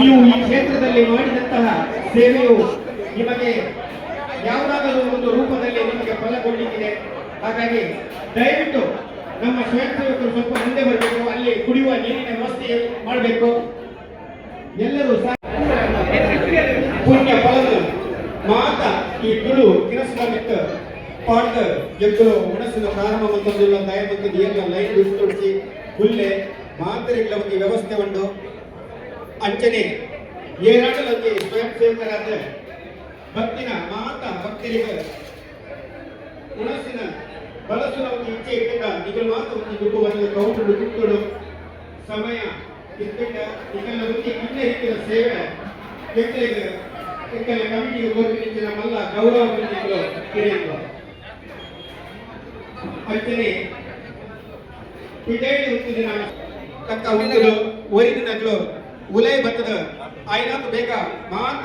ನೀವು ಈ ಕ್ಷೇತ್ರದಲ್ಲಿ ಮಾಡಿದಂತಹ ಸೇವೆಯು ನಿಮಗೆ ಯಾವುದಾದರೂ ಒಂದು ರೂಪದಲ್ಲಿ ನಿಮಗೆ ಫಲ ಕೊಡಲಿಕ್ಕಿದೆ. ಹಾಗಾಗಿ ದಯವಿಟ್ಟು ನಮ್ಮ ಸ್ವಯಂ ಸೇವಕರು ಸ್ವಲ್ಪ ಮುಂದೆ ಬರಬೇಕು. ಅಲ್ಲಿ ಕುಡಿಯುವ ನೀರಿನ ವ್ಯವಸ್ಥೆ ಮಾಡಬೇಕು. ಎಲ್ಲರೂ ಪುಣ್ಯ ಫಲದ ಮಾತ ಈ ತುಳು ಕಿರಸ್ವಾಮಿತ್ತು ಪಾಡ್ದ ಎಕ್ಕಲು ಮನಸ್ಸಿನ ಪ್ರಾರಂಭ ಮಂತಂದುಲ್ಲ ದಯಮಂತದ್ದು ಎಲ್ಲ ಲೈನ್ ಬಿಡಿಸಿ ಹುಲ್ಲೆ ಮಾತರಿಗಳ ಒಂದು ವ್ಯವಸ್ಥೆ ಉಂಟು. ಅಂಚನೆ ಏರಾಟಲೊಂದು ಸ್ವಯಂ ಸೇವಕರಾದ ಭಕ್ತಿನ ಮಾತ ಭಕ್ತರಿಗೆ ಮನಸ್ಸಿನ ಬಳಸುವ ಒಂದು ಇಚ್ಛೆ ಇಟ್ಟಿದ್ದ ನಿಜ ಮಾತು ಒಂದು ದುಡ್ಡುವನ್ನು ಕೌಂಟು ಕುಟ್ಟುಡು ಸಮಯ ಇಟ್ಟಿದ್ದ ಈಗೆಲ್ಲ ಒಂದು ಇನ್ನ ರೀತಿಯ ಸೇವೆ ಎಕ್ಕಲಿಗೆ ಎಕ್ಕಲ ಕಮಿಟಿಗೆ ಗೋರ್ಪಿನ ಮಲ್ಲ ಗೌರವ ಹಿರಿಯರು ಅಂಚನೆ ಇದೇಳಿ ಹುಟ್ಟಿದ ತಕ್ಕ ಹುಟ್ಟಲು ಒರಿದಿನಗಳು ಉಲೈ ಬತ್ತದ ಆಯ್ನಾತು ಬೇಗ ಮಾತ